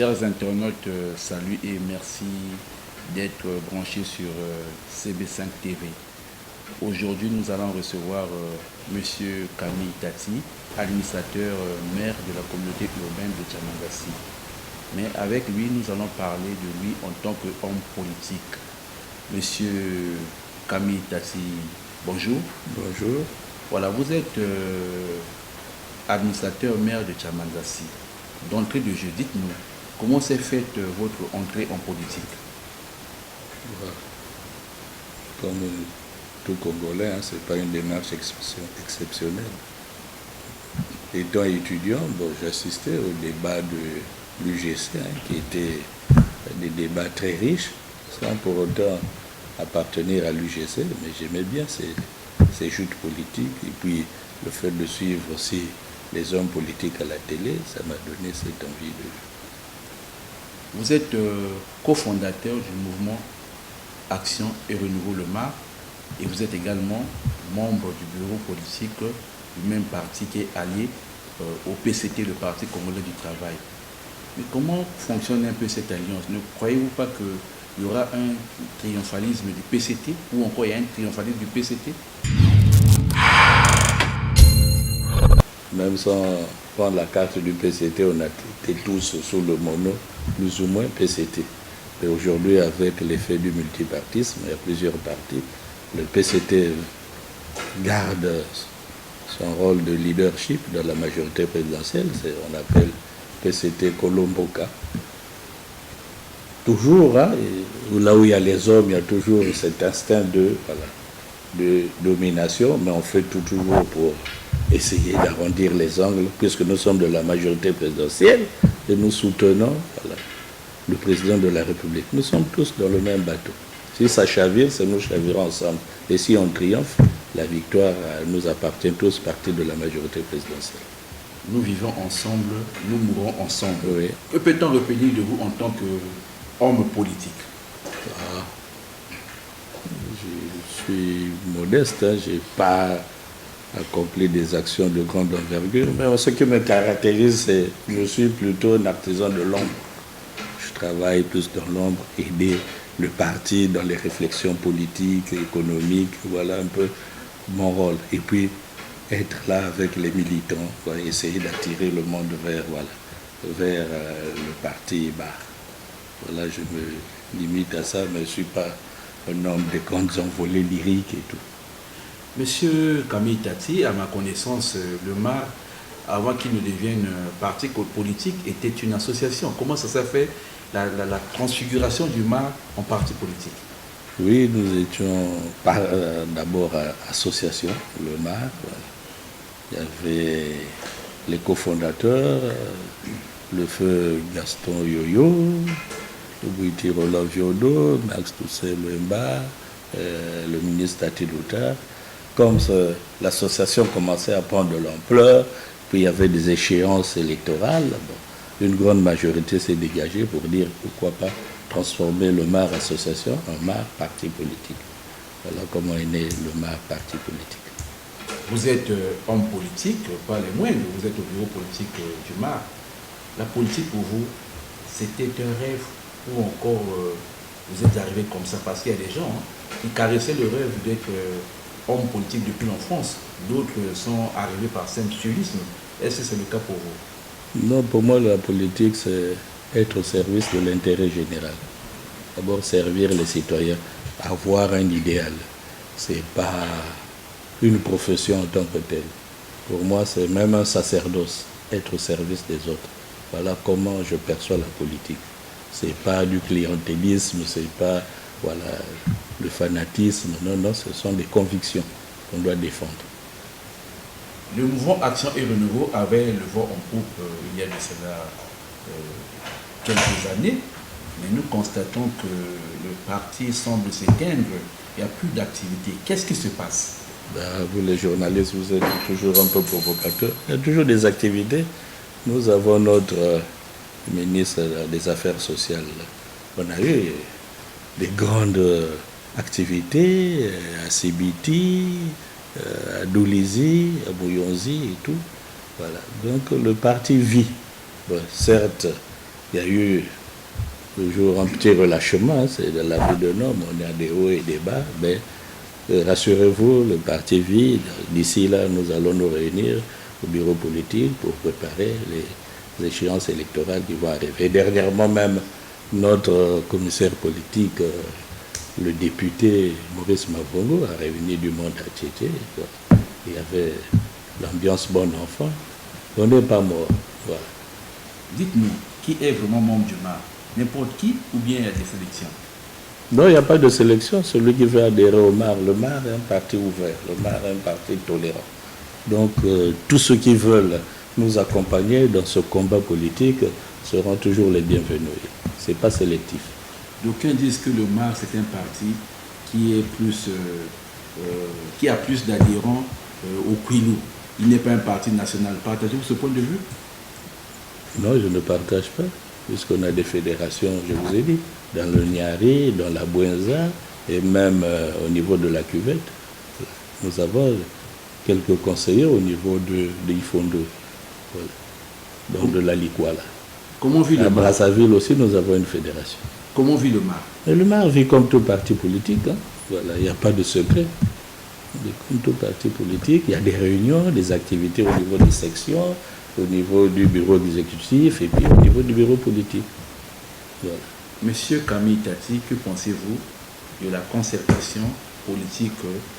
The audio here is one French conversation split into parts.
Chers internautes, salut et merci d'être branchés sur CB5 TV. Aujourd'hui, nous allons recevoir Monsieur Camille Tati, administrateur maire de la communauté urbaine de Tchamangassi. Mais avec lui, nous allons parler de lui en tant qu'homme politique. Monsieur Camille Tati, bonjour. Bonjour. Voilà, vous êtes administrateur maire de Tchamangassi. D'entrée de jeu, dites-nous, comment s'est faite votre entrée en politique? Voilà. Comme tout Congolais, ce n'est pas une démarche exceptionnelle. Étant étudiant, j'assistais au débat de l'UGC, qui étaient des débats très riches, sans pour autant appartenir à l'UGC, mais j'aimais bien ces joutes politiques, et puis le fait de suivre aussi les hommes politiques à la télé, ça m'a donné cette envie de... Vous êtes cofondateur du mouvement Action et Renouveau Le MAR, et vous êtes également membre du bureau politique du même parti qui est allié au PCT, le Parti Congolais du Travail. Mais comment fonctionne un peu cette alliance? Ne croyez-vous pas qu'il y aura un triomphalisme du PCT, ou encore il y a un triomphalisme du PCT? Même sans prendre la carte du PCT, on a été tous sous le mono, plus ou moins PCT. Et aujourd'hui, avec l'effet du multipartisme, il y a plusieurs partis. Le PCT garde son rôle de leadership dans la majorité présidentielle. On appelle PCT Kolomboka. Toujours, hein, là où il y a les hommes, il y a toujours cet instinct de domination, mais on fait tout toujours pour essayer d'arrondir les angles, puisque nous sommes de la majorité présidentielle et nous soutenons le président de la République. Nous sommes tous dans le même bateau. Si ça chavire, c'est nous chavirons ensemble. Et si on triomphe, la victoire nous appartient tous, partis de la majorité présidentielle. Nous vivons ensemble, nous mourrons ensemble. Oui. Que peut-on retenir de vous en tant qu'homme politique? Je suis modeste, hein, je n'ai pas accompli des actions de grande envergure, mais ce qui me caractérise, c'est que je suis plutôt un artisan de l'ombre. Je travaille plus dans l'ombre, aider le parti dans les réflexions politiques, économiques, voilà un peu mon rôle. Et puis être là avec les militants, essayer d'attirer le monde vers le parti. Voilà, je me limite à ça, mais je ne suis pas un homme de grandes envolées lyriques et tout. Monsieur Camille Tati, à ma connaissance, le MAR, avant qu'il ne devienne parti politique, était une association. Comment ça s'est fait, la transfiguration du MAR en parti politique? Oui, nous étions d'abord association, le MAR. Il y avait les cofondateurs, le feu Gaston Yoyo, Bouiti Roland Viodo, Max Toussaint Lemba, le ministre Tati Douta. Comme l'association commençait à prendre de l'ampleur, puis il y avait des échéances électorales, une grande majorité s'est dégagée pour dire pourquoi pas transformer le MAR association en MAR parti politique. Voilà comment est né le MAR parti politique. Vous êtes homme politique, pas les moindres, vous êtes au bureau politique du MAR. La politique pour vous, c'était un rêve ou encore vous êtes arrivé comme ça? Parce qu'il y a des gens qui caressaient le rêve d'être homme politique depuis l'enfance. D'autres sont arrivés par symptômisme. Est-ce que c'est le cas pour vous? Non, pour moi, la politique, c'est être au service de l'intérêt général. D'abord, servir les citoyens, avoir un idéal. Ce n'est pas une profession en tant que telle. Pour moi, c'est même un sacerdoce, être au service des autres. Voilà comment je perçois la politique. Ce n'est pas du clientélisme, ce n'est pas le fanatisme. Non, non, ce sont des convictions qu'on doit défendre. Le mouvement Action et Renouveau avait le vent en poupe il y a de cela quelques années, mais nous constatons que le parti semble s'éteindre, il n'y a plus d'activité. Qu'est-ce qui se passe? Vous les journalistes, vous êtes toujours un peu provocateurs. Il y a toujours des activités. Nous avons notre ministre des Affaires sociales. On a eu des grandes activités à Sibiti, à Doulizi, à Bouillonzi et tout. Voilà. Donc le parti vit. Bon, certes, Il y a eu toujours un petit relâchement, c'est de la vie d'un homme, on a des hauts et des bas, mais rassurez-vous, le parti vide. D'ici là, nous allons nous réunir au bureau politique pour préparer les échéances électorales qui vont arriver. Dernièrement même, notre commissaire politique, le député Maurice Mavongo, a réuni du monde à Tchétché. Il y avait l'ambiance bon enfant. On n'est pas mort. Voilà. Dites-nous, qui est vraiment membre du MAR? N'importe qui ou bien il y a des sélections? Non, il n'y a pas de sélection. Celui qui veut adhérer au MAR, le MAR est un parti ouvert, le MAR est un parti tolérant. Donc, tous ceux qui veulent nous accompagner dans ce combat politique seront toujours les bienvenus. Ce n'est pas sélectif. D'aucuns disent que le MAR, c'est un parti qui est plus, qui a plus d'adhérents au Kwilu. Il n'est pas un parti national. Partagez-vous ce point de vue? Non, je ne partage pas, puisqu'on a des fédérations, je vous ai dit, dans le Niari, dans la Bouenza, et même au niveau de la cuvette. Nous avons quelques conseillers au niveau de Ifondo, voilà. Donc de la Likwala. Comment vit le À MAR? Brazzaville aussi, nous avons une fédération. Comment vit le MAR? Et le MAR vit comme tout parti politique. Hein. Voilà, il n'y a pas de secret. Comme tout parti politique, il y a des réunions, des activités au niveau des sections, au niveau du bureau exécutif et puis au niveau du bureau politique. Voilà. Monsieur Camille Tati, que pensez-vous de la concertation politique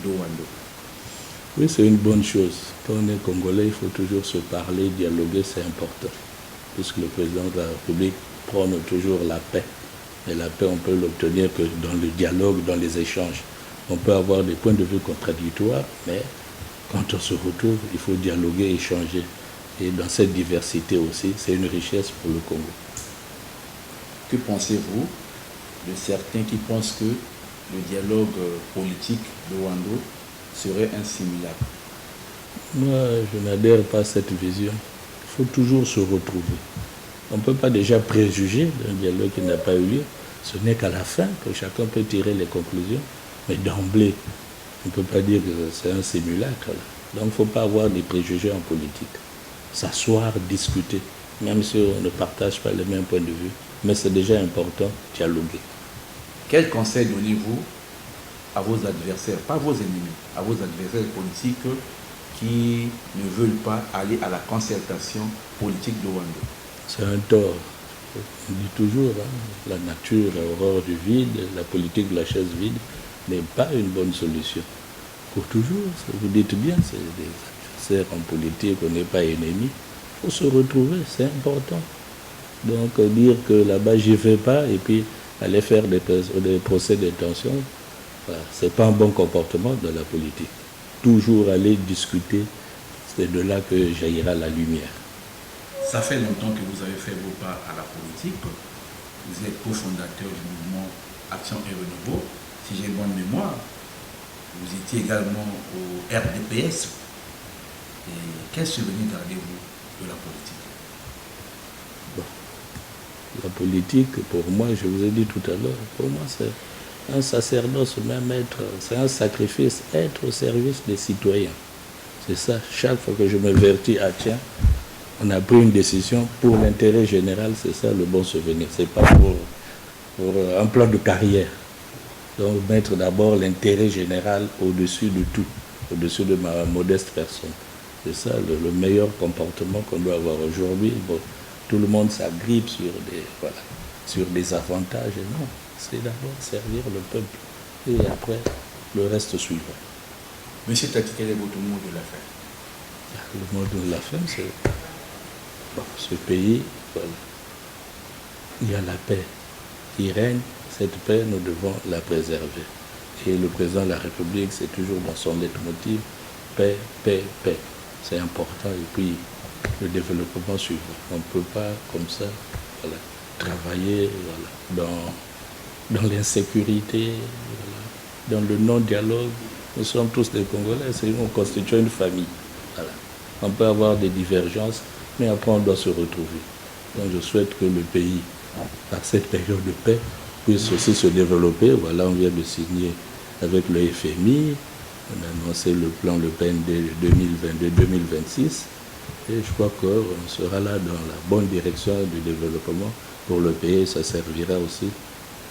d'Owando? Oui, c'est une bonne chose. Quand on est Congolais, il faut toujours se parler, dialoguer, c'est important. Puisque le président de la République prône toujours la paix. Et la paix, on peut l'obtenir que dans le dialogue, dans les échanges. On peut avoir des points de vue contradictoires, mais quand on se retrouve, il faut dialoguer, échanger. Et dans cette diversité aussi, c'est une richesse pour le Congo. Que pensez-vous de certains qui pensent que le dialogue politique d'Owando serait un simulacre? Moi, je n'adhère pas à cette vision. Il faut toujours se retrouver. On ne peut pas déjà préjuger d'un dialogue qui n'a pas eu lieu. Ce n'est qu'à la fin que chacun peut tirer les conclusions. Mais d'emblée, on ne peut pas dire que c'est un simulacre. Donc il ne faut pas avoir des préjugés en politique. S'asseoir, discuter, même si on ne partage pas les mêmes points de vue. Mais c'est déjà important, dialoguer. Quel conseil donnez-vous à vos adversaires, pas vos ennemis, à vos adversaires politiques qui ne veulent pas aller à la concertation politique d'Owando? C'est un tort. On dit toujours, hein, la nature a horreur du vide, la politique de la chaise vide n'est pas une bonne solution. Pour toujours, vous dites bien, c'est des adversaires en politique, on n'est pas ennemis. Il faut se retrouver, c'est important. Donc dire que là-bas, j'y vais pas et puis aller faire des procès d'intention, voilà, ce n'est pas un bon comportement dans la politique. Toujours aller discuter, c'est de là que jaillira la lumière. Ça fait longtemps que vous avez fait vos pas à la politique. Vous êtes cofondateur du mouvement Action et Renouveau. Si j'ai bonne mémoire, vous étiez également au RDPS. Et quel souvenir gardez-vous de la politique? Bon. La politique, pour moi, je vous ai dit tout à l'heure, pour moi, c'est un sacerdoce, même c'est un sacrifice, être au service des citoyens. C'est ça, chaque fois que je me vertis à tiens, on a pris une décision pour l'intérêt général, c'est ça le bon souvenir. C'est pas pour un plan de carrière. Donc mettre d'abord l'intérêt général au-dessus de tout, au-dessus de ma modeste personne. C'est ça le meilleur comportement qu'on doit avoir aujourd'hui. Bon, tout le monde s'agrippe sur des avantages. Non, c'est d'abord servir le peuple. Et après, le reste suivra. Monsieur Tati, quel est votre mot de la fin? Le mot de la fin, c'est ce pays, voilà. Il y a la paix qui règne. Cette paix, nous devons la préserver. Et le président de la République, c'est toujours dans son leitmotiv, paix, paix, paix. C'est important. Et puis, le développement suivra. On ne peut pas, comme ça, voilà, travailler dans l'insécurité, voilà, dans le non-dialogue. Nous sommes tous des Congolais, on constitue une famille. Voilà. On peut avoir des divergences, mais après, on doit se retrouver. Donc, je souhaite que le pays, par cette période de paix, puisse aussi se développer. Voilà, on vient de signer avec le FMI, on a annoncé le plan Le PND 2022-2026, et je crois qu'on sera là dans la bonne direction du développement pour le pays, ça servira aussi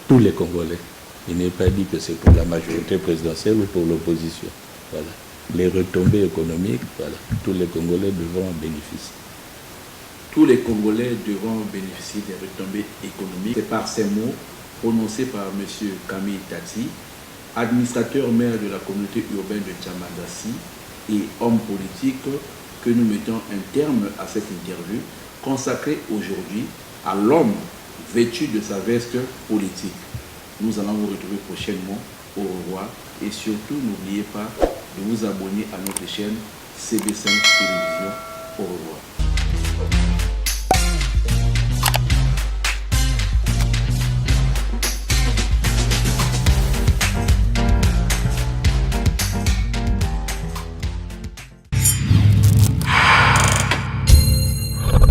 tous les Congolais. Il n'est pas dit que c'est pour la majorité présidentielle ou pour l'opposition. Voilà. Les retombées économiques, voilà, tous les Congolais devront en bénéficier. Tous les Congolais devront bénéficier des retombées économiques. C'est par ces mots prononcés par M. Camille Tati, administrateur maire de la communauté urbaine de Tchamadassi et homme politique, que nous mettons un terme à cette interview consacrée aujourd'hui à l'homme vêtu de sa veste politique. Nous allons vous retrouver prochainement. Au revoir et surtout n'oubliez pas de vous abonner à notre chaîne CB5 Télévision. Au revoir.